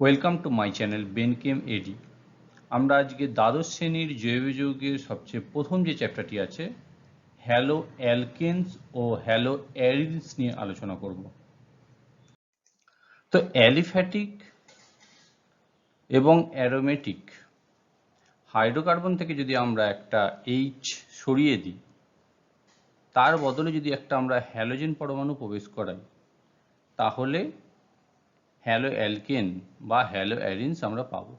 Welcome to my channel বেনকেম এডি। আমরা আজকে দ্বাদশ শ্রেণীর জৈব যৌগের সবচেয়ে প্রথম যে চ্যাপ্টারটি আছে হ্যালো অ্যালকেনস ও হ্যালো অ্যারিনস নিয়ে আলোচনা করব। তো অ্যালিফ্যাটিক এবং অ্যারোমেটিক হাইড্রোকার্বন থেকে যদি আমরা একটা এইচ সরিয়ে দিই, তার বদলে যদি একটা আমরা হ্যালোজেন পরমাণু প্রবেশ করাই, তাহলে হ্যালো অ্যালকেন বা হ্যালো অ্যারিনস আমরা পাবো।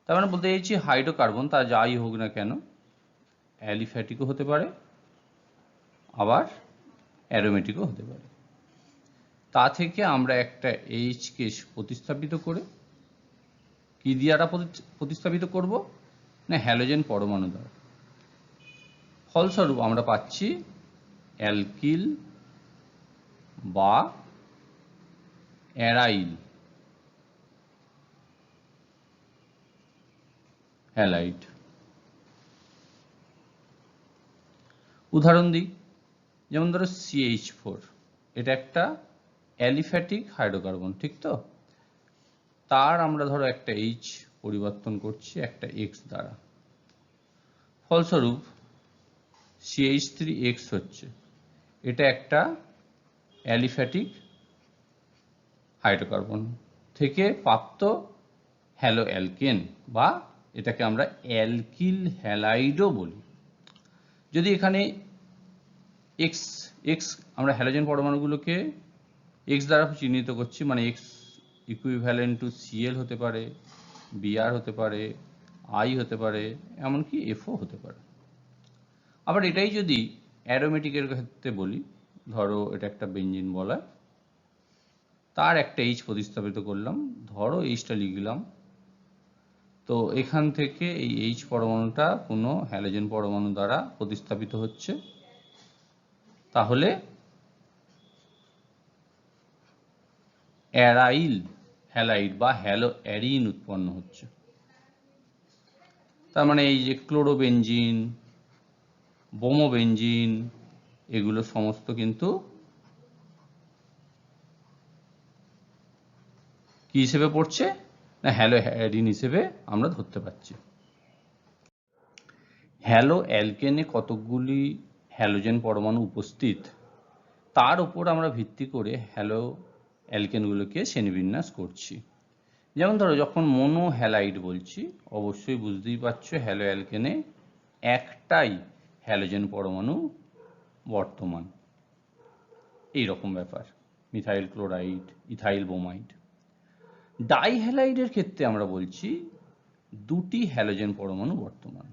তার মানে বলতে চাইছি হাইড্রোকার্বন তা যাই হোক না কেন, অ্যালিফ্যাটিকও হতে পারে, আবার অ্যারোমেটিকও হতে পারে। তা থেকে আমরা একটা এইচকে প্রতিস্থাপিত করে কি দ্বারা প্রতিস্থাপিত করব না, হ্যালোজেন পরমাণু দ্বারা। ফলস্বরূপ আমরা পাচ্ছি অ্যালকিল বা অ্যারাইল হ্যালাইড। উদাহরণ দিই, যেমন ধরো CH4, এটা একটা অ্যালিফ্যাটিক হাইড্রোকার্বন, ঠিক তো? তার আমরা ধরো একটা এইচ পরিবর্তন করছি একটা এক্স দ্বারা, ফলস্বরূপ CH3X হচ্ছে। এটা একটা অ্যালিফ্যাটিক হাইড্রোকার্বন থেকে প্রাপ্ত হ্যালো অ্যালকেন, বা এটাকে আমরা অ্যালকিল হ্যালাইডও বলি। যদি এখানে এক্স এক্স আমরা হ্যালোজেন পরমাণুগুলোকে এক্স দ্বারা চিহ্নিত করছি, মানে এক্স ইকুইভ্যালেন্ট টু Cl হতে পারে, Br হতে পারে, I হতে পারে, এমনকি Fও হতে পারে। আবার এটাই যদি অ্যারোমেটিকের ক্ষেত্রে বলি, ধরো এটা একটা বেঞ্জিন বলা, তার একটা এইচ প্রতিস্থাপিত করলাম, ধরো এইচটা লিখলাম, তো এখান থেকে এই এইচ পরমাণুটা কোনো হ্যালোজেন পরমাণু দ্বারা প্রতিস্থাপিত হচ্ছে, তাহলে অ্যারাইল হ্যালাইড বা হ্যালো অ্যারিন উৎপন্ন হচ্ছে। তার মানে এই যে ক্লোরোবেঞ্জিন, ব্রোমোবেঞ্জিন, এগুলো সমস্ত কিন্তু কি হিসেবে পড়ছে না, হ্যালো অ্যারিন হিসেবে আমরা ধরতে পারছি। হ্যালো অ্যালকেনে কতকগুলি হ্যালোজেন পরমাণু উপস্থিত, তার উপর আমরা ভিত্তি করে হ্যালো অ্যালকেনগুলোকে শ্রেণীবিন্যাস করছি। যেমন ধরো যখন মোনো হ্যালাইড বলছি, অবশ্যই বুঝতেই পারছো হ্যালো অ্যালকেনে একটাই হ্যালোজেন পরমাণু বর্তমান, এই রকম ব্যাপার। Methyl chloride, ethyl bromide. ডাইহ্যালাইডের ক্ষেত্রে আমরা বলছি দুটি হ্যালোজেন পরমাণু বর্তমান।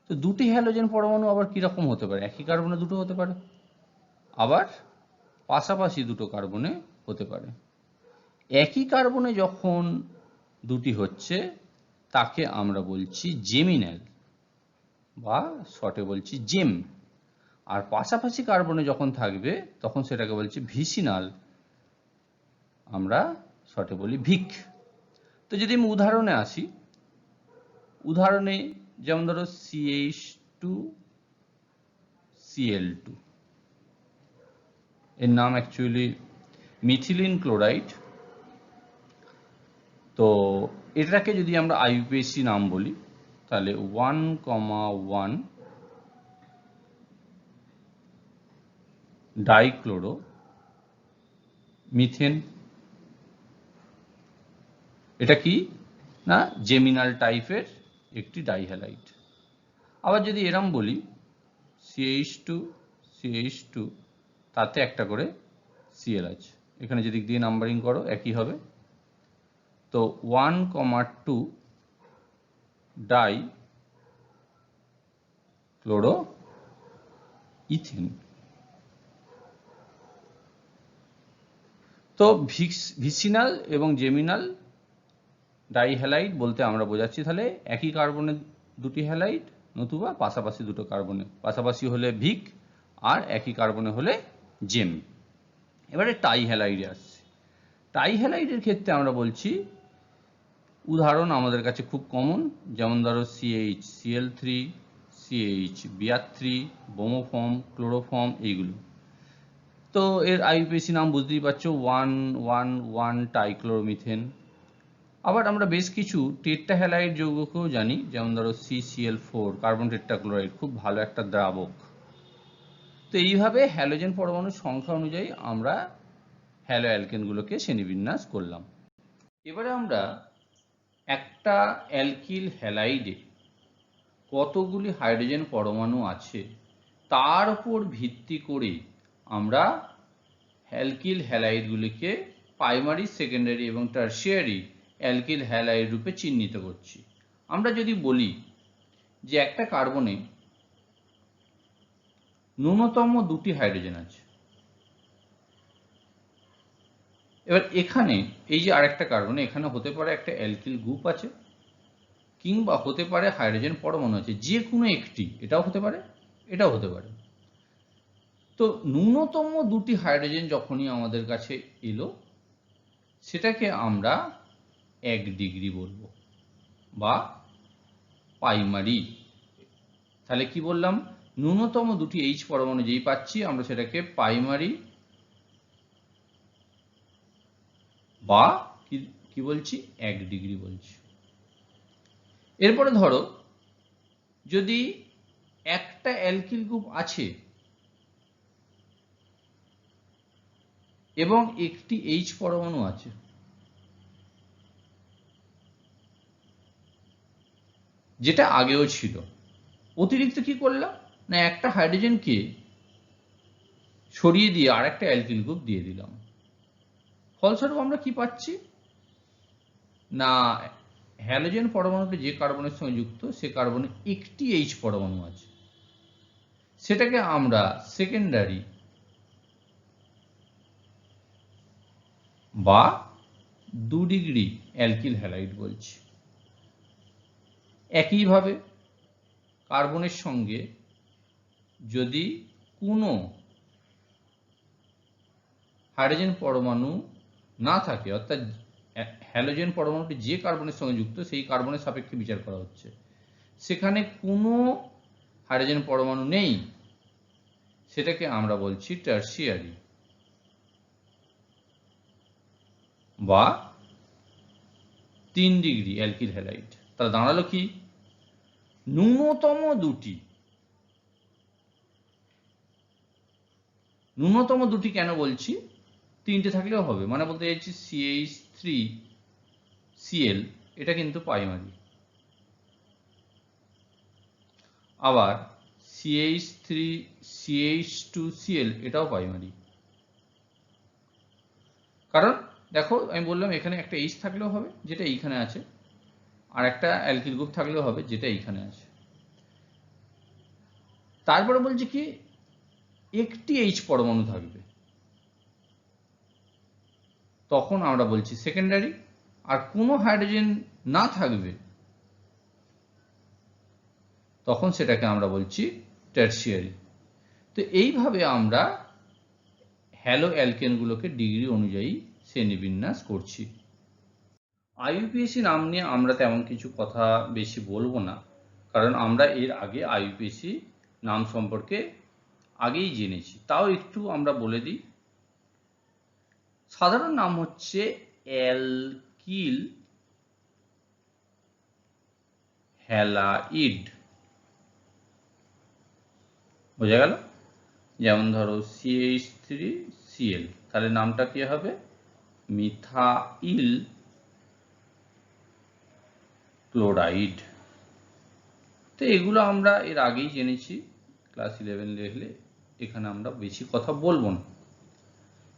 তো দুটি হ্যালোজেন পরমাণু আবার কিরকম হতে পারে? একই কার্বনে দুটো হতে পারে, আবার পাশাপাশি দুটো কার্বনে হতে পারে। একই কার্বনে যখন দুটি হচ্ছে তাকে আমরা বলছি জেমিনাল বা শর্টে বলছি জেম, আর পাশাপাশি কার্বনে যখন থাকবে তখন সেটাকে বলছি ভিসিনাল, আমরা শর্টে বলি ভিক। তো যদি আমি উদাহরণে আসি, উদাহরণে যেমন ধরো CH2Cl2, এর নাম অ্যাকচুয়ালি মিথিলিন ক্লোরাইড। তো এটাকে যদি আমরা IUPAC নাম বলি, তাহলে 1,1 ডাইক্লোরো মিথেন। এটা কি না, জেমিনাল টাইপের একটি ডাইহ্যালাইড। আবার যদি এরম বলি CH2 তাতে একটা করে Cl আছে, এখানে যদি দিয়ে নাম্বারিং করো একই হবে। তো 1,2 ডাই ক্লোরো ইথেন। তো ভিসিনাল এবং জেমিনাল ডাইহ্যালাইড বলতে আমরা বোঝাচ্ছি তাহলে একই কার্বনের দুটি হ্যালাইড, নতুবা পাশাপাশি দুটো কার্বনে, পাশাপাশি হলে ভিক আর একই কার্বনে হলে জেম। এবারে টাইহ্যালাইডে আসছে। টাইহ্যালাইডের ক্ষেত্রে আমরা বলছি, উদাহরণ আমাদের কাছে খুব কমন, যেমন ধরো CHCl3, CHBr3, ব্রোমোফর্ম, ক্লোরোফর্ম, এইগুলো। তো এর আইইউপিএসি নাম বুঝতেই পারছো 1,1,1 টাইক্লোরোমিথেন। আবার আমরা বেশ কিছু টেট্রাহ্যালাইড যৌগকেও জানি, যেমন ধরো CCl4 কার্বন টেট্রাক্লোরাইড, খুব ভালো একটা দ্রাবক। তো এইভাবে হ্যালোজেন পরমাণুর সংখ্যা অনুযায়ী আমরা হ্যালো অ্যালকেনগুলোকে শ্রেণীবিন্যাস করলাম। এবারে আমরা একটা অ্যালকিল হ্যালাইডে কতগুলি হাইড্রোজেন পরমাণু আছে তার উপর ভিত্তি করে আমরা অ্যালকিল হ্যালাইডগুলিকে প্রাইমারি, সেকেন্ডারি এবং টারশিয়ারি অ্যালকিল হ্যালাইড রূপে চিহ্নিত করছি। আমরা যদি বলি যে একটা কার্বনে ন্যূনতম 2টি হাইড্রোজেন আছে, এবার এখানে এই যে আরেকটা কার্বনে, এখানে হতে পারে একটা অ্যালকিল গ্রুপ আছে, কিংবা হতে পারে হাইড্রোজেন পরমাণু আছে, যে কোনো একটি, এটাও হতে পারে, এটাও হতে পারে। তো ন্যূনতম 2টি হাইড্রোজেন যখনই আমাদের কাছে এলো, সেটাকে আমরা 1 ডিগ্রি বলবো বা প্রাইমারি। তাহলে কি বললাম, ন্যূনতম 2টি H পরমাণু যেই পাচ্ছি আমরা সেটাকে প্রাইমারি বা কি বলছি, 1 ডিগ্রি বলছি। এরপরে ধরো যদি একটা অ্যালকিল গ্রুপ আছে এবং একটি H পরমাণু আছে, যেটা আগেও ছিল, অতিরিক্ত কি করলাম না, একটা হাইড্রোজেনকে সরিয়ে দিয়ে আর একটা অ্যালকিল গ্রুপ দিয়ে দিলাম। ফলস্বরূপ আমরা কি পাচ্ছি না, হ্যালোজেন পরমাণুটি যে কার্বনের সঙ্গে যুক্ত, সে কার্বনে একটি H পরমাণু আছে, সেটাকে আমরা সেকেন্ডারি বা 2 ডিগ্রি অ্যালকিল হ্যালাইড বলছি। একইভাবে কার্বনের সঙ্গে যদি কোনো হাইড্রোজেন পরমাণু না থাকে, অর্থাৎ হ্যালোজেন পরমাণুটি যে কার্বনের সঙ্গে যুক্ত সেই কার্বনের সাপেক্ষে বিচার করা হচ্ছে, সেখানে কোনো হাইড্রোজেন পরমাণু নেই, সেটাকে আমরা বলছি টারশিয়ারি বা 3 ডিগ্রি অ্যালকিল হ্যালাইড। তাহলে দাঁড়ালো কি, ন্যূনতম 2টি কেন বলছি, 3টে থাকলেও হবে, মানে বলতে চাইছি CH3Cl এটা কিন্তু প্রাইমারি, আবার CH3CH2Cl এটাও প্রাইমারি। কারণ দেখো আমি বললাম এখানে একটা H থাকলেও হবে যেটা এইখানে আছে, আর একটা অ্যালকিল গ্রুপ থাকলেও হবে যেটা এইখানে আছে। তারপরে বলছি কি, একটি H পরমাণু থাকবে, তখন আমরা বলছি সেকেন্ডারি, আর কোনো হাইড্রোজেন না থাকবে তখন সেটাকে আমরা বলছি টারশিয়ারি। তো এইভাবে আমরা হ্যালো অ্যালকেনগুলোকে ডিগ্রি অনুযায়ী শ্রেণীবিন্যাস করছি। আইইউপিএসি নাম নিয়ে আমরা তেমন কিছু কথা বেশি বলবো না, কারণ আমরা এর আগে আইইউপিএসি নাম সম্পর্কে আগেই জেনেছি। তাও একটু আমরা বলে দিই। সাধারণ নাম হচ্ছে অ্যালকিল হ্যালাইড, বোঝা গেল? যেমন ধরো CH3Cl, তাহলে নামটা কি হবে, মিথাইল ক্লোরাইড। তো এগুলো আমরা এর আগেই জেনেছি, ক্লাস 11 দেখলে, এখানে আমরা বেশি কথা বলবো না।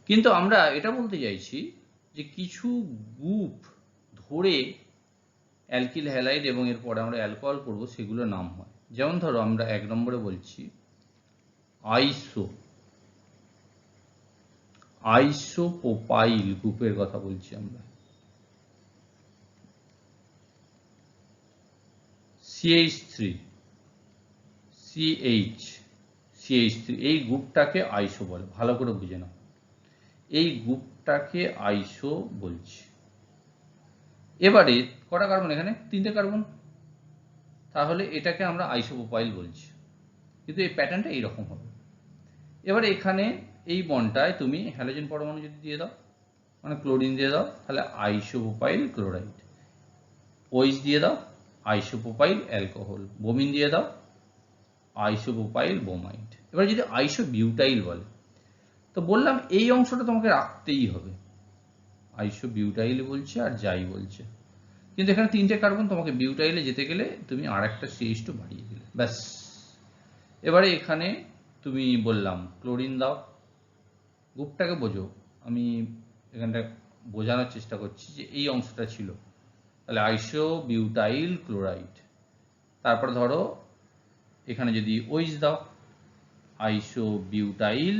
কিন্তু আমরা এটা বলতে চাইছি যে কিছু গ্রুপ ধরে অ্যালকিল হ্যালাইড এবং এরপরে আমরা অ্যালকোহল করব, সেগুলো নাম হয়। যেমন ধরো আমরা 1 নম্বরে বলছি আইসোপ্রোপাইল গ্রুপের কথা বলছি আমরা। CH3 এই গ্রুপটাকে আইসো বলে, ভালো করে বুঝে নাও, এই গ্রুপটাকে আইসো বলছি। এবারে কটা কার্বন, এখানে 3টে কার্বন, তাহলে এটাকে আমরা আইসোপ্রোপাইল বলছি, কিন্তু এই প্যাটার্নটা এইরকম হবে। এবারে এখানে এই বন্ডটায় তুমি হ্যালোজেন পরমাণু যদি দিয়ে দাও, মানে ক্লোরিন দিয়ে দাও, তাহলে আইসোপ্রোপাইল ক্লোরাইড। OH দিয়ে দাও, আইসোপ্রোপাইল অ্যালকোহল। বোমিন দিয়ে দাও, আইসোপ্রোপাইল বোমাইড। এবার যদি আইসোবিউটাইল বলে, তো বললাম এই অংশটা তোমাকে রাখতেই হবে। আইসোবিউটাইল বলছে আর যাই বলছে, কিন্তু এখানে 3টে কার্বন, তোমাকে বিউটাইলে যেতে গেলে তুমি আর একটা CH2 বাড়িয়ে দিলে, ব্যাস। এবারে এখানে তুমি বললাম ক্লোরিন দাও, গ্রুপটাকে বোঝো, আমি এখানটা বোঝানোর চেষ্টা করছি যে এই অংশটা ছিল, তাহলে আইসোবিউটাইল ক্লোরাইড। তারপর ধরো এখানে যদি OH দাও, আইসোবিউটাইল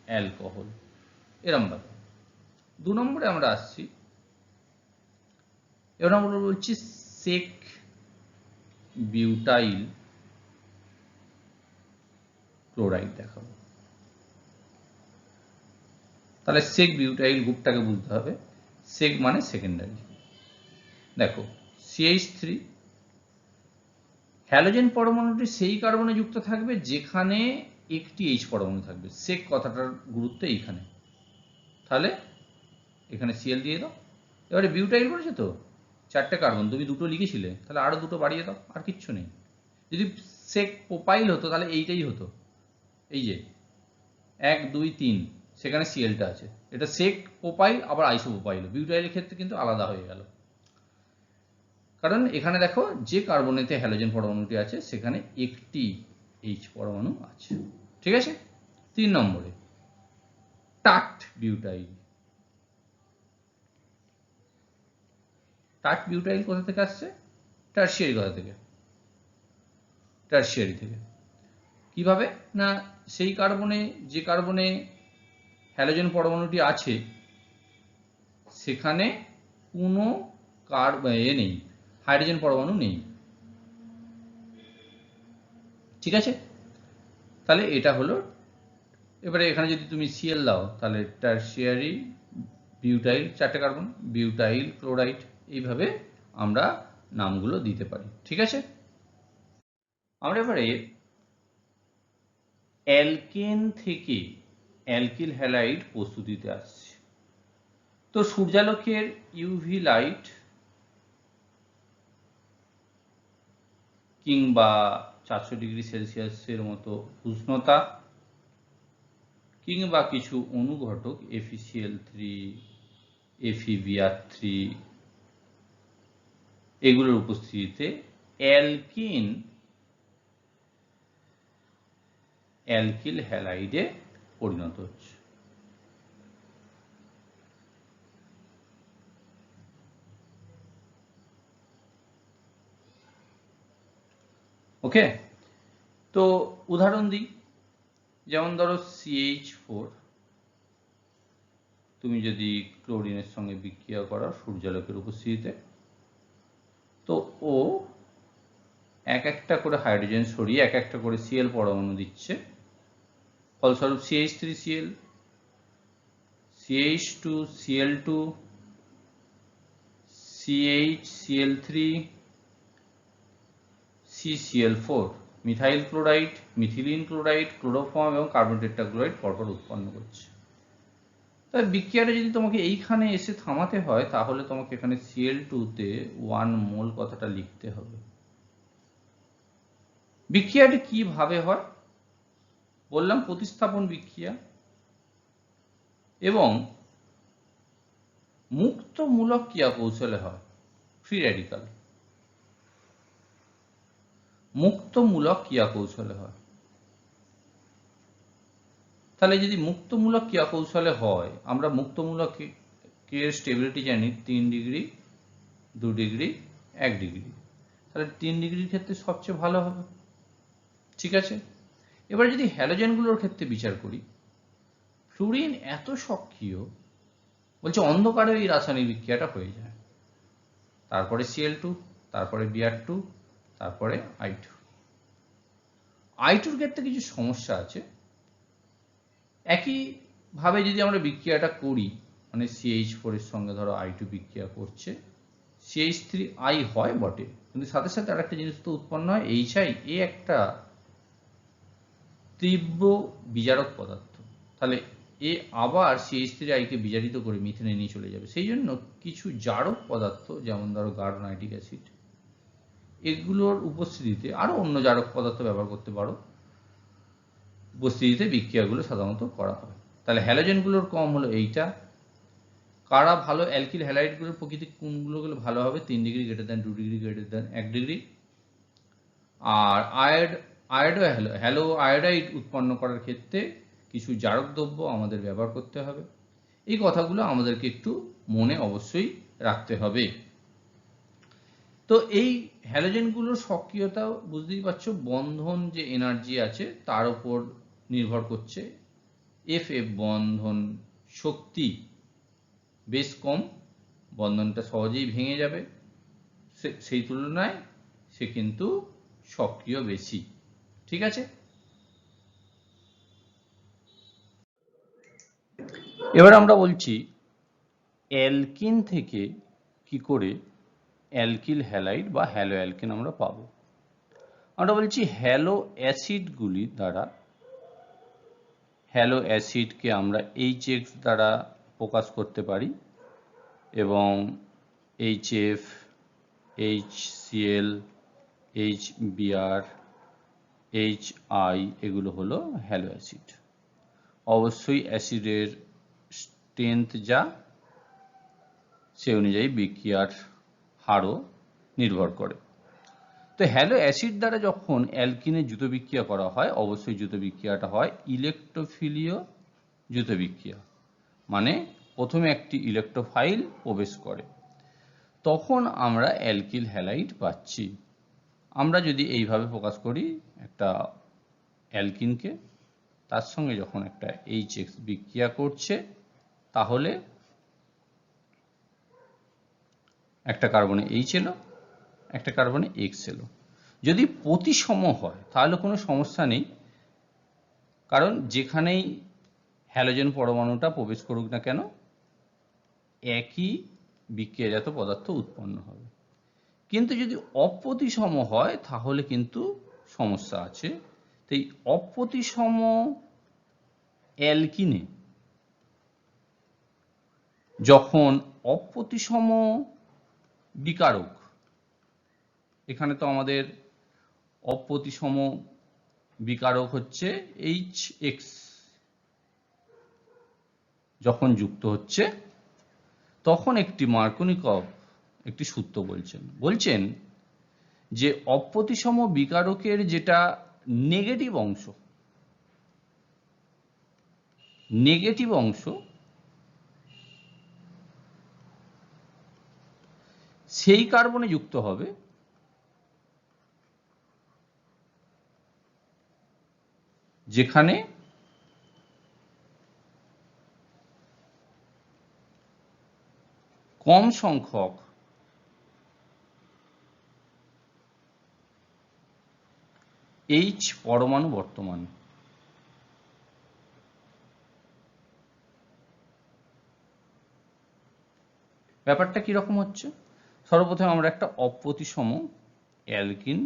অ্যালকোহল, এরম ভাবে। 2 নম্বরে আমরা আসছি, এবার আমরা বলছি সেক বিউটাইল ক্লোরাইড দেখাবো। তাহলে সেক বিউটাইল গ্রুপটাকে বুঝতে হবে। সেক মানে সেকেন্ডারি। দেখো CH3, হ্যালোজেন পরমাণুটি সেই কার্বনে যুক্ত থাকবে যেখানে একটি H পরমাণু থাকবে। সেক কথাটার গুরুত্ব এইখানে। তাহলে এখানে Cl দিয়ে দাও। এবারে বিউটাইল বলেছে তো 4টে কার্বন, তুমি 2টো লিখেছিলে, তাহলে আরো 2টো বাড়িয়ে দাও, আর কিচ্ছু নেই। যদি সেক প্রোপাইল হতো তাহলে এইটাই হতো, এই যে 1 2 3, সেখানে Clটা আছে। এটা সেক প্রোপাইল আবার আইসোপ্রোপাইল। বিউটাইলের ক্ষেত্রে কিন্তু আলাদা হয়ে গেল, কারণ এখানে দেখো যে কার্বনেতে হ্যালোজেন পরমাণুটি আছে সেখানে একটি H পরমাণু আছে। ঠিক আছে। 3 নম্বরে টাট বিউটাইল। টাট বিউটাইল কোথা থেকে আসছে? টারশিয়ারি কোথা থেকে? টারশিয়ারি থেকে। কিভাবে না, সেই কার্বনে, যে কার্বনে হ্যালোজেন পরমাণুটি আছে সেখানে কোনো নেই, হাইড্রোজেন পরমাণু নেই। ঠিক আছে, তাহলে এটা হলো। এবারে এখানে যদি তুমি Cl দাও, তাহলে টারশিয়ারি বিউটাইল, 4টে কার্বন, বিউটাইল ক্লোরাইড। এইভাবে আমরা নামগুলো দিতে পারি। ঠিক আছে। আমরা এবারে অ্যালকেন থেকে অ্যালকিল হ্যালাইড প্রস্তুতিতে আসছি। তো সূর্যালোকের ইউভি লাইট কিংবা 400 ডিগ্রি সেলসিয়াসের মতো উষ্ণতা কিংবা কিছু অনুঘটক FeCl3, FeBr3 এগুলোর উপস্থিতিতে অ্যালকিন অ্যালকিল হ্যালাইডে পরিণত হচ্ছে। ওকে, তো উদাহরণ দিই। যেমন ধরো CH4, তুমি যদি ক্লোরিনের সঙ্গে বিক্রিয়া করো সূর্যালোকের উপস্থিতিতে, তো ও এক একটা করে হাইড্রোজেন সরিয়ে এক একটা করে Cl পরমাণু দিচ্ছে। ফলস্বরূপ CH3Cl, CH2, Cl2, CH, Cl3, CCl4, methyl chloride, methylene chloride, chloroform এবং কার্বন টেট্রাক্লোরাইড পরপর উৎপন্ন করছে। তাই বিক্রিয়াটা যদি তোমাকে এইখানে এসে থামাতে হয়, তাহলে তোমাকে এখানে Cl2-তে 1 মোল কথাটা লিখতে হবে। বিক্রিয়াটি কিভাবে হয় বললাম, প্রতিস্থাপন বিক্রিয়া এবং মুক্তমূলক ক্রিয়া কৌশলে হয়। ফ্রি রেডিকাল মুক্তমূলক ক্রিয়া কৌশলে হয়। তাহলে যদি মুক্তমূলক ক্রিয়া কৌশলে হয়, আমরা মুক্তমূলক এর স্টেবিলিটি জানি 3 ডিগ্রি, 2 ডিগ্রি, 1 ডিগ্রি। তাহলে 3 ডিগ্রির ক্ষেত্রে সবচেয়ে ভালো হবে। ঠিক আছে। এবার যদি হ্যালোজেনগুলোর ক্ষেত্রে বিচার করি, ফ্লুরিন এত সক্রিয়, বলছে অন্ধকারে এই রাসায়নিক বিক্রিয়াটা হয়ে যায়। তারপরে Cl2, তারপরে Br2, তারপরে I2। I2-র ক্ষেত্রে কিছু সমস্যা আছে। একইভাবে যদি আমরা বিক্রিয়াটা করি, মানে CH4 এর সঙ্গে ধরো I2 বিক্রিয়া করছে, CH3I হয় বটে, কিন্তু সাথে সাথে আরেকটা জিনিস তো উৎপন্ন হয়, HI। একটা তীব্র বিজারক পদার্থ। তাহলে এ আবার CH3I কে বিজারিত করে মিথেনে নিয়ে চলে যাবে। সেই জন্য কিছু জারক পদার্থ, যেমন ধরো গাঢ় নাইট্রিক অ্যাসিড, এগুলোর উপস্থিতিতে আরো অন্য জারক পদার্থ ব্যবহার করতে পারো, উপস্থিতিতে বিক্রিয়াগুলো সাধারণত করা হয়। তাহলে হ্যালোজেনগুলোর কম হলো এইটা। কারা ভালো? অ্যালকিল হ্যালাইডগুলোর প্রকৃতি কোনগুলো ভালো হবে? 3 degree greater than 2 degree greater than 1 degree. আর হ্যালো আয়োডাইড উৎপন্ন করার ক্ষেত্রে কিছু জারক দ্রব্য আমাদের ব্যবহার করতে হবে। এই কথাগুলো আমাদেরকে একটু মনে অবশ্যই রাখতে হবে। তো এই হ্যালোজেনগুলোর সক্রিয়তা বুঝতেই পারছো, বন্ধন যে এনার্জি আছে তার উপর নির্ভর করছে। F বন্ধন শক্তি বেশ কম, বন্ধনটা সহজেই ভেঙে যাবে, সেই তুলনায় সে কিন্তু সক্রিয় বেশি। ঠিক আছে? এবার আমরা বলছি অ্যালকিন থেকে কি করে অ্যালকিল হ্যালাইড বা হ্যালো অ্যালকেন আমরা পাবো। আমরা বলছি হ্যালো অ্যাসিডগুলি দ্বারা, হ্যালো অ্যাসিডকে আমরা HX দ্বারা প্রকাশ করতে পারি, এবং HF, HCl, HBr, HI এগুলো হলো হ্যালো অ্যাসিড। অবশ্যই অ্যাসিডের স্ট্রেংথ যা, সে অনুযায়ী বিক্রিয়ার হারও নির্ভর করে। তো হ্যালো অ্যাসিড দ্বারা যখন অ্যালকিনের যুত বিক্রিয়া করা হয়, অবশ্যই যুত বিক্রিয়াটা হয় ইলেকট্রোফিলীয় যুত বিক্রিয়া, মানে প্রথমে একটি ইলেকট্রোফাইল প্রবেশ করে, তখন আমরা অ্যালকিল হ্যালাইড পাচ্ছি। আমরা যদি এইভাবে প্রকাশ করি একটা অ্যালকিনকে, তার সঙ্গে যখন একটা HX বিক্রিয়া করছে, তাহলে একটা কার্বনে H এলো, একটা কার্বনে X এলো। যদি প্রতিসম হয় তাহলে কোনো সমস্যা নেই, কারণ যেখানেই হ্যালোজেন পরমাণুটা প্রবেশ করুক না কেন, একই বিক্রিয়াজাত পদার্থ উৎপন্ন হবে। কিন্তু যদি অপ্রতিসম হয় তাহলে কিন্তু সমস্যা আছে। তাই অপ্রতিসম অ্যালকিনে যখন অপ্রতিসম বিকারক, এখানে তো আমাদের অপ্রতিসম বিকারক হচ্ছে HX, যখন যুক্ত হচ্ছে তখন একটি মার্কনিকভ একটি সূত্র বলছেন যে অপ্রতিসম বিকারকের যেটা নেগেটিভ অংশ সেই কার্বনে যুক্ত হবে যেখানে কম সংখ্যক H পরমাণু বর্তমান। ব্যাপারটা কিরকম হচ্ছে? সর্বপ্রথম আমরা একটা অপ্রতিসম অ্যালকিন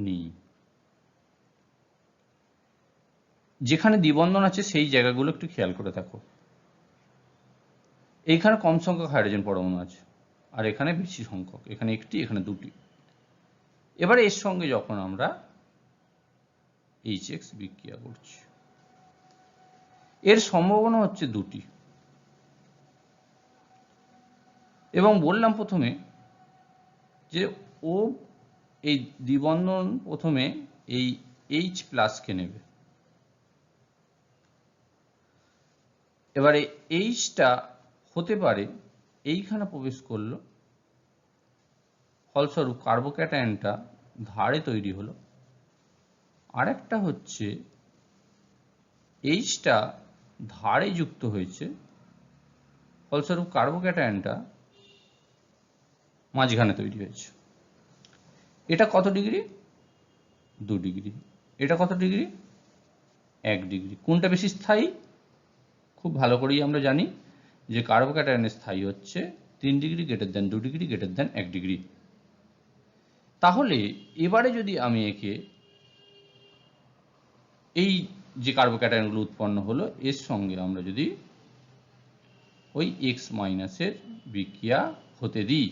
নিই, যেখানে দ্বিবন্ধন আছে সেই জায়গাগুলো একটু খেয়াল করে থাকো। এইখানে কম সংখ্যক হাইড্রোজেন পরমাণু আছে, আর এখানে বেশি সংখ্যক, এখানে একটি, এখানে দুটি। এবারে এর সঙ্গে যখন আমরা HX বিক্রিয়া করছি, এর সম্ভাবনা হচ্ছে দুটি, এবং বললাম প্রথমে যে ও এই দ্বিবন্ধন প্রথমে এই H+ কে নেবে, এবারে Hটা হতে পারে এইখানে প্রবেশ করলো, ফলস্বরূপ কার্বোক্যাটায়নটা ধারে তৈরি হলো। আরেকটা হচ্ছে Hটা ধারে যুক্ত হয়েছে, ফলস্বরূপ কার্বোক্যাটায়নটা মাঝখানে তৈরি হয়েছে। এটা কত ডিগ্রি? 2 ডিগ্রি। এটা কত ডিগ্রি? 1 ডিগ্রি। কোনটা বেশি স্থায়ী? খুব ভালো করেই আমরা জানি যে কার্বোক্যাটায়নের স্থায়ী হচ্ছে 3 degree greater than 2 degree greater than 1 degree. তাহলে এবারে যদি আমি একে এই যে কার্বোক্যাটায়নগুলো উৎপন্ন হলো এর সঙ্গে আমরা যদি ওই X মাইনাসের বিক্রিয়া হতে দিই,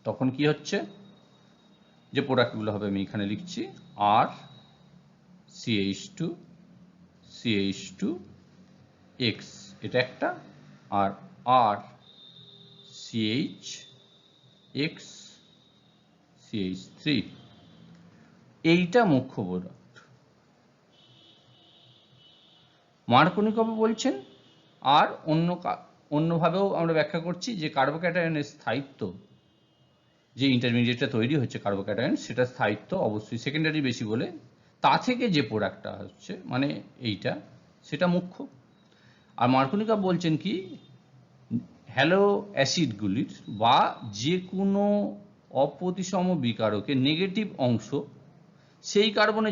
তখন কি হচ্ছে, যে প্রোডাক্টগুলো হবে আমি এখানে লিখছি R CH2 CH2 X, এটা একটা, আর R CH X CH3, এইটা মুখ্য প্রোডাক্ট। মার্কোনিকভ বলছেন, আর অন্যভাবেও আমরা ব্যাখ্যা করছি যে কার্বোক্যাটায়নের স্থায়িত্ব, যে ইন্টারমিডিয়েটটা তৈরি হচ্ছে কার্বোক্যাটায়ন, সেটা স্থায়িত্ব অবশ্যই সেকেন্ডারি বেশি বলে তা থেকে যে প্রোডাক্টটা হচ্ছে মানে এইটা, সেটা মুখ্য। আর মার্কোনিকভ বলছেন কি, হ্যালো অ্যাসিডগুলির বা যে কোনো অপ্রতিসম বিকারকের নেগেটিভ অংশ সেই কার্বনে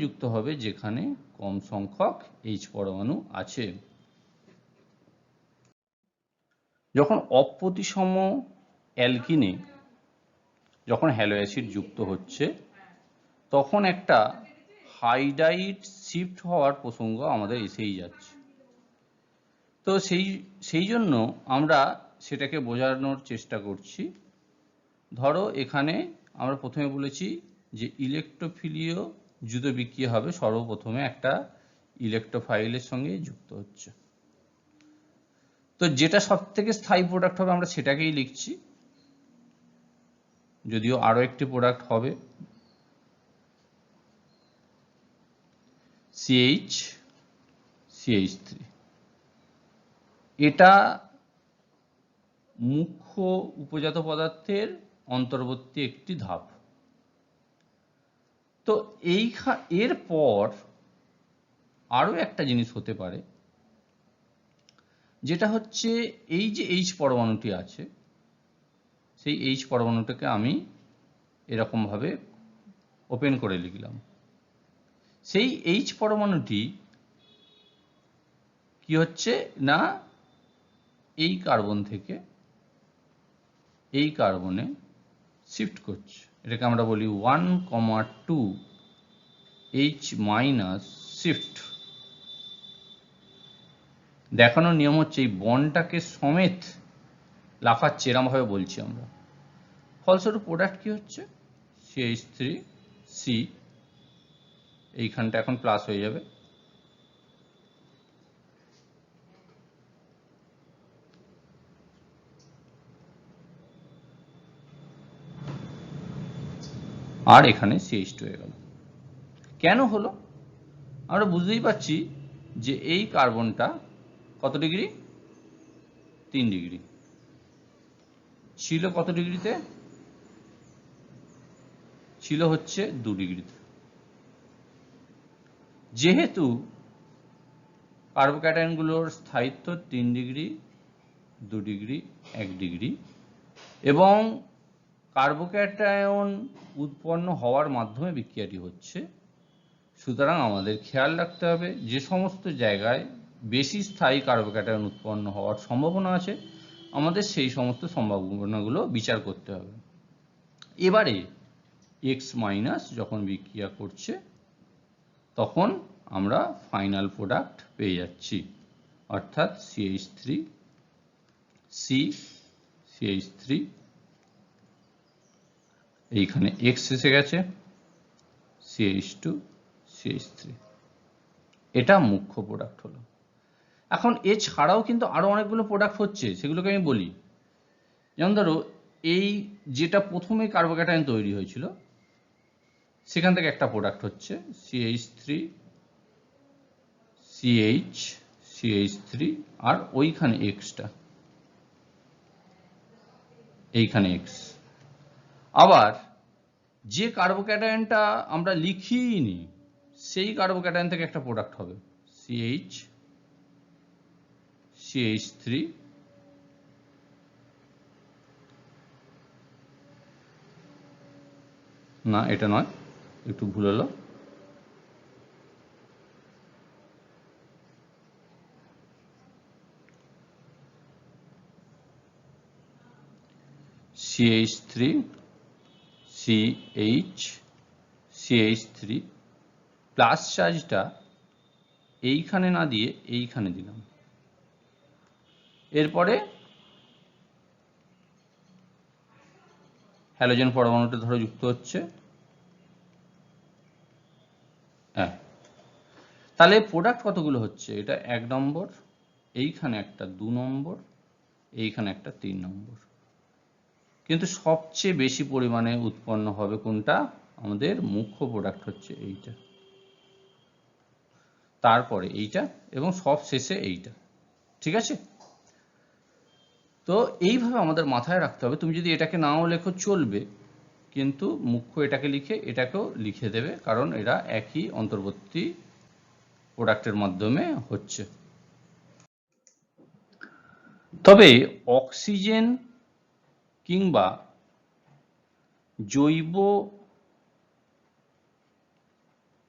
যুক্ত হবে যেখানে কম সংখ্যক H পরমাণু আছে। যখন অপ্রতিসম অ্যালকিনে যখন হ্যালো অ্যাসিড যুক্ত হচ্ছে তখন একটা হাইড্রাইড শিফট হওয়ার প্রসঙ্গ আমাদের এসেই যাচ্ছে। তো সেই জন্য আমরা সেটাকে বোঝানোর চেষ্টা করছি। ধরো এখানে আমরা প্রথমে বলেছি যে ইলেকট্রোফিলীয় যুত বিক্রিয়া হবে, সর্বপ্রথমে একটা ইলেকট্রোফাইলের সঙ্গে যুক্ত হচ্ছে। তো যেটা সব থেকে স্থায়ী প্রোডাক্ট হবে আমরা সেটাকেই লিখছি, যদিও আরো একটি প্রোডাক্ট হবে CH3। এটা মুখ্য উপজাত পদার্থের অন্তর্বর্তী একটি ধাপ। তো এরপর আরো একটা জিনিস হতে পারে, যেটা হচ্ছে এই যে H পরমাণুটি আছে, সেই H পরমাণুটাকে আমি এরকম ভাবে ওপেন করে লিখলাম। সেই H পরমাণুটি কি হচ্ছে না, এই কার্বন থেকে এই কার্বনে শিফট করছে। এটাকে আমরা বলি 1,2 H মাইনাস শিফট। দেখানোর নিয়ম হচ্ছে এই বন্ডটাকে সমেত লাফাচ্ছে, এরকম ভাবে বলছি আমরা। ফলস্বরূপ প্রোডাক্ট কি হচ্ছে, CH3C, এইখানটা এখন প্লাস হয়ে যাবে, আর এখানে CH2 হয়ে গেল। কেন হলো আমরা বুঝতেই পারছি যে এই কার্বনটা কত ডিগ্রি, 3 ডিগ্রি ছিল, কত ডিগ্রিতে ছিল, হচ্ছে 2 ডিগ্রিতে। যেহেতু কার্বোক্যাটায়নগুলোর স্থায়িত্ব 3 ডিগ্রি, 2 ডিগ্রি, 1 ডিগ্রি, এবং কার্বোক্যাটায়ন উৎপন্ন হওয়ার মাধ্যমে বিক্রিয়াটি হচ্ছে, সুতরাং আমাদের খেয়াল রাখতে হবে যে সমস্ত জায়গায় বেশি স্থায়ী কার্বোক্যাটায়ন উৎপন্ন হওয়ার সম্ভাবনা আছে আমাদের সেই সমস্ত সম্ভাবনাগুলো বিচার করতে হবে। এবারে X মাইনাস যখন বিক্রিয়া করছে তখন আমরা ফাইনাল প্রোডাক্ট পেয়ে যাচ্ছি, অর্থাৎ CH3C, CH3, এইখানে X এসে গেছে, CH2, CH3, এটা মুখ্য প্রোডাক্ট হলো। এখন এছাড়াও কিন্তু আরো অনেকগুলো প্রোডাক্ট হচ্ছে, সেগুলোকে আমি বলি। যেমন ধরো এই যেটা প্রথমে কার্বোক্যাটায়ন তৈরি হয়েছিল সেখান থেকে একটা প্রোডাক্ট হচ্ছে CH3, CH, CH3, আর ওইখানে Xটা, এইখানে X। আবার যে কার্বোক্যাটায়নটা আমরা লিখিনি সেই কার্বোক্যাটায়ন থেকে একটা প্রোডাক্ট হবে CH, CH3, না এটা নয়, একটু ভুল হলো, CH3, CH, CH3 প্লাস চার্জটা এইখানে না দিয়ে এইখানে দিলাম। এরপরে হ্যালোজেন পরমাণুটা ধরো যুক্ত হচ্ছে। হ্যাঁ, তাহলে প্রোডাক্ট কতগুলো হচ্ছে? এটা 1 নম্বর, এইখানে একটা 2 নম্বর, এইখানে একটা 3 নম্বর। কিন্তু সবচেয়ে বেশি পরিমাণে উৎপন্ন হবে কোনটা? আমাদের মুখ্য প্রোডাক্ট হচ্ছে এইটা, তারপরে এইটা এবং সব শেষে এইটা। ঠিক আছে? তো এইভাবে আমাদের মাথায় রাখতে হবে। তুমি যদি এটাকে নাও লেখো চলবে, কিন্তু মুখ্য এটাকে লিখে এটাকেও লিখে দেবে, কারণ এরা একই অন্তর্বর্তী প্রোডাক্টের মাধ্যমে হচ্ছে। তবে অক্সিজেন কিংবা জৈব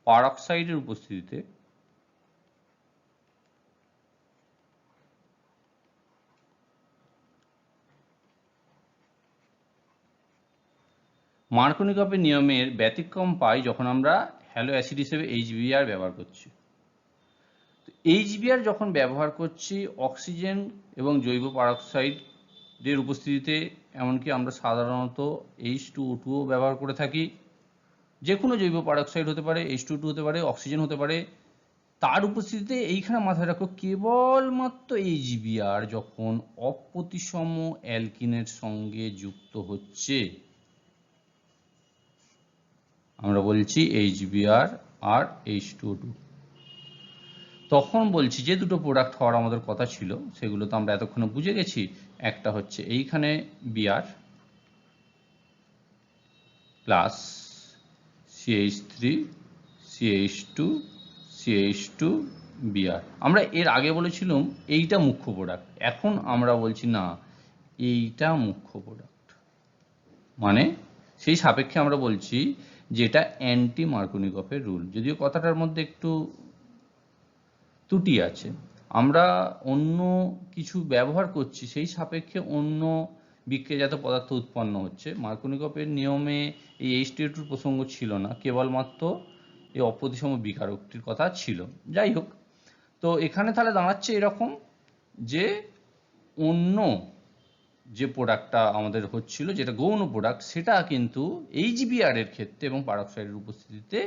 পারক্সাইডের উপস্থিতিতে মার্কোনিকপের নিয়মের ব্যতিক্রম পাই যখন আমরা হ্যালো অ্যাসিড হিসেবে HBr ব্যবহার করছি। HBr যখন ব্যবহার করছি অক্সিজেন এবং জৈব পারক্সাইডের উপস্থিতিতে, এমনকি আমরা সাধারণত H2O2 ব্যবহার করে থাকি। যে কোনো জৈব পারক্সাইড হতে পারে, H2O2 হতে পারে, অক্সিজেন হতে পারে, তার উপস্থিতিতে এইখানে মাথায় রাখো কেবলমাত্র HBr যখন অপ্রতিসম অ্যালকিনের সঙ্গে যুক্ত হচ্ছে, আমরা বলছি HBr আর H2O2, তখন বলছি যে দুটো প্রোডাক্ট হওয়ার আমাদের কথা ছিল সেগুলো তো আমরা এতক্ষণে বুঝে গেছি। একটা হচ্ছে এইখানে Br plus CH3 CH2 CH2 Br। আমরা এর আগে বলেছিলাম এইটা মুখ্য প্রোডাক্ট, এখন আমরা বলছি না এইটা মুখ্য প্রোডাক্ট। মানে সেই সাপেক্ষে আমরা বলছি যেটা অ্যান্টি মার্কোনিকপের রুল। যদিও কথাটার মধ্যে একটু ত্রুটি আছে, আমরা অন্য কিছু ব্যবহার করছি, সেই সাপেক্ষে অন্য বিক্রিয়াজাত পদার্থ উৎপন্ন হচ্ছে। মার্কোনিকপের নিয়মে এই H2O2 প্রসঙ্গ ছিল না, কেবলমাত্র এই অপ্রতিসম বিকারকটির কথা ছিল। যাই হোক, তো এখানে তাহলে দাঁড়াচ্ছে এরকম যে অন্য যে প্রোডাক্টটা আমাদের হচ্ছিল, যেটা গৌণ প্রোডাক্ট, সেটা কিন্তু HBr এর ক্ষেত্রে এবং পারক্সাইডের উপস্থিতিতে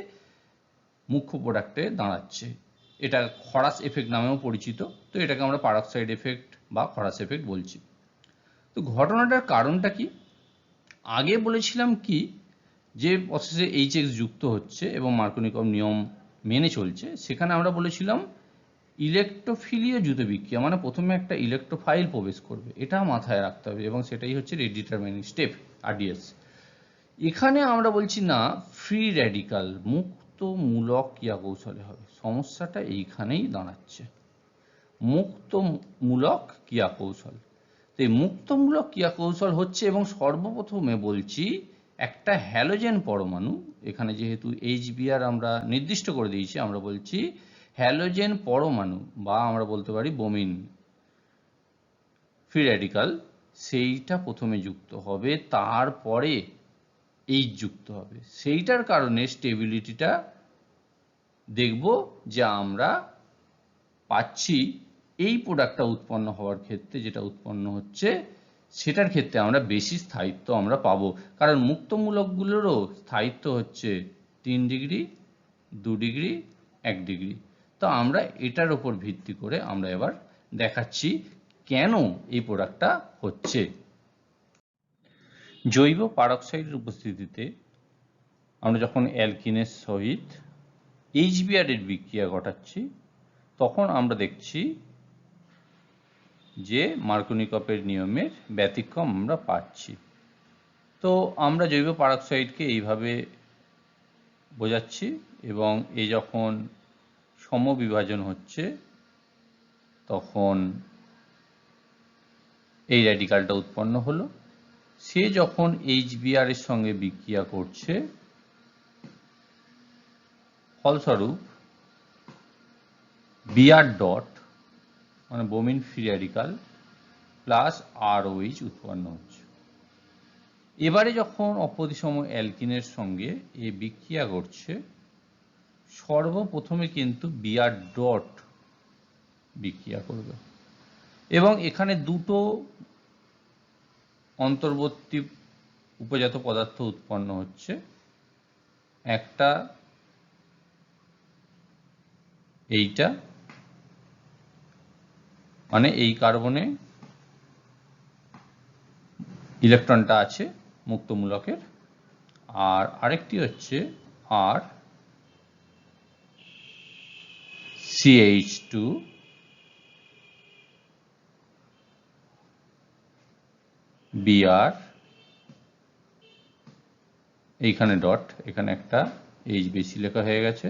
মুখ্য প্রোডাক্টে দাঁড়াচ্ছে। এটা খরাস এফেক্ট নামেও পরিচিত। তো এটাকে আমরা পারক্সাইড এফেক্ট বা খরাস এফেক্ট বলছি। তো ঘটনাটার কারণটা কি? আগে বলেছিলাম কি যে প্রসেসে HX যুক্ত হচ্ছে এবং মার্কোনিকপ নিয়ম মেনে চলছে, সেখানে আমরা বলেছিলাম ইলেকট্রোফিলীয় যুত বিক্রিয়া, মানে প্রথমে একটা ইলেকট্রোফাইল প্রবেশ করবে, এটা মাথায় রাখতে হবে, এবং সেটাই হচ্ছে রেডিটারমিনিং স্টেপ, RDS। এখানে আমরা বলছি না ফ্রি র্যাডিক্যাল মুক্তমূলক ক্রিয়া কৌশলে হবে। সমস্যাটা এইখানেই দাঁড়াচ্ছে, মুক্তমূলক ক্রিয়া কৌশল। তো এই মুক্তমূলক ক্রিয়া কৌশল হচ্ছে, এবং সর্বপ্রথমে বলছি একটা হ্যালোজেন পরমাণু, এখানে যেহেতু HBr আমরা নির্দিষ্ট করে দিয়েছি, আমরা বলছি হ্যালোজেন পরমাণু, বা আমরা বলতে পারি বোমিন ফ্রি র্যাডিক্যাল, সেইটা প্রথমে যুক্ত হবে, তারপরে H যুক্ত হবে। সেইটার কারণে স্টেবিলিটিটা দেখব যে আমরা পাচ্ছি এই প্রোডাক্টটা উৎপন্ন হওয়ার ক্ষেত্রে, যেটা উৎপন্ন হচ্ছে সেটার ক্ষেত্রে আমরা বেশি স্থায়িত্ব আমরা পাবো, কারণ মুক্তমূলকগুলোরও স্থায়িত্ব হচ্ছে 3 ডিগ্রি, 2 ডিগ্রি, 1 ডিগ্রি। তো আমরা এটার উপর ভিত্তি করে আমরা এবার দেখাচ্ছি কেন এই প্রোডাক্টটা হচ্ছে। জৈব পারক্সাইডের উপস্থিতিতে আমরা যখন অ্যালকিনের সহিত HBr এর বিক্রিয়া ঘটাচ্ছি, তখন আমরা দেখছি যে মার্কোনিকপের নিয়মের ব্যতিক্রম আমরা পাচ্ছি। তো আমরা জৈব পারক্সাইডকে এইভাবে বোঝাচ্ছি, এবং এই যখন সমবিভাজন হচ্ছে তখন এই র্যাডিক্যালটা উৎপন্ন হলো। সে যখন HBr এর সঙ্গে বিক্রিয়া করছে, ফলস্বরূপ Br ডট মানে বোমিন ফ্রি র্যাডিক্যাল প্লাস ROH উৎপন্ন হচ্ছে। এবারে যখন অপ্রতিসম অ্যালকিনের সঙ্গে এ বিক্রিয়া ঘটছে, সর্বপ্রথমে কিন্তু বিআর ডট বিক্রিয়া করবে এবং এখানে দুটো অন্তর্বর্তী উপজাত পদার্থ উৎপন্ন হচ্ছে। একটা এইটা, মানে এই কার্বনে ইলেকট্রনটা আছে মুক্তমূলকের, আর আরেকটি হচ্ছে আর CH2 Br, এইখানে ডট, এখানে একটা H বেশি লেখা হয়ে গেছে।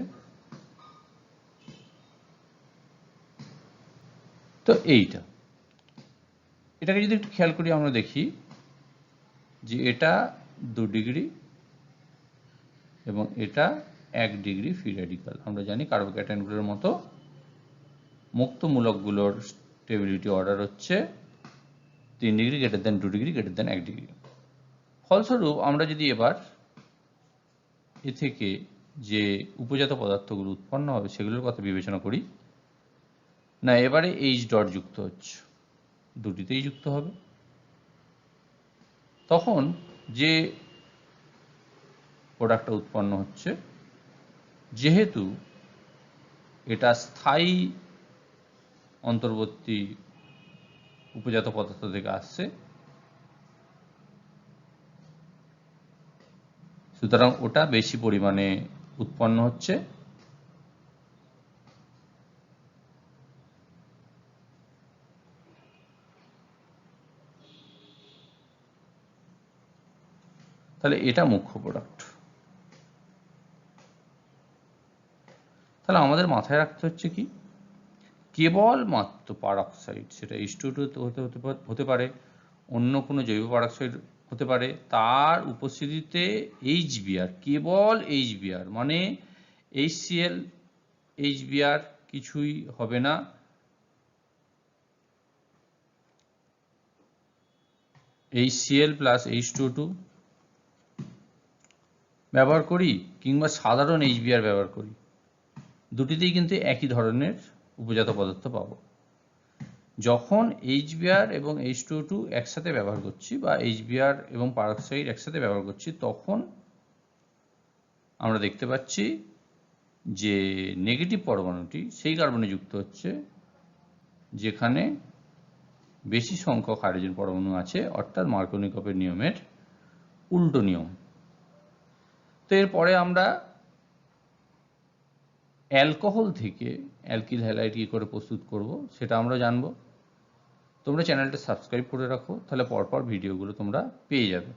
তো এটাকে যদি একটু খেয়াল করি আমরা দেখি যে এটা 2 ডিগ্রি এবং এটা 1 ডিগ্রি ফ্রি রেডিক্যাল। আমরা জানি কার্বোক্যাটায়নগুলোর মতো মুক্তমূলকগুলোর স্টেবিলিটি অর্ডার হচ্ছে 3 degree greater than 2 degree greater than 1 degree. ফলস্বরূপ আমরা যদি এবার এ থেকে যে উপজাত পদার্থগুলো উৎপন্ন হবে সেগুলোর কথা বিবেচনা করি, না এবারে H ডট যুক্ত হচ্ছে, দুটিতেই যুক্ত হবে, তখন যে প্রোডাক্টটা উৎপন্ন হচ্ছে, যেহেতু এটা স্থায়ী অন্তর্বর্তী উপজাত পদার্থ থেকে আসছে, সুতরাং ওটা বেশি পরিমাণে উৎপন্ন হচ্ছে। তাহলে এটা মুখ্য প্রোডাক্ট। তাহলে আমাদের মাথায় রাখতে হচ্ছে কি, কেবলমাত্র পারক্সাইড, সেটা H2 হতে পারে, অন্য কোনো জৈব পারক্সাইড হতে পারে, তার উপস্থিতিতে HBr, কেবল HBr, মানে HCl HBr কিছুই হবে না, HCl প্লাস H2O2 ব্যবহার করি কিংবা সাধারণ HBr ব্যবহার করি, দুটিতেই কিন্তু একই ধরনের উপজাত পদার্থ পাবো। যখন HBr এবং H2O2 একসাথে ব্যবহার করছি বা HBr এবং পারক্সাইড একসাথে ব্যবহার করছি, তখন আমরা দেখতে পাচ্ছি যে নেগেটিভ পরমাণুটি সেই কার্বনে যুক্ত হচ্ছে যেখানে বেশি সংখ্যক হাইড্রোজেন পরমাণু আছে, অর্থাৎ মার্কোনিকভের নিয়মের উল্টো নিয়ম। তো এরপরে আমরা অ্যালকোহল থেকে অ্যালকিল হ্যালাইড কি করে প্রস্তুত করব সেটা আমরা জানবো। তোমরা চ্যানেলটা সাবস্ক্রাইব করে রাখো, তাহলে পরপর ভিডিওগুলো তোমরা পেয়ে যাবে।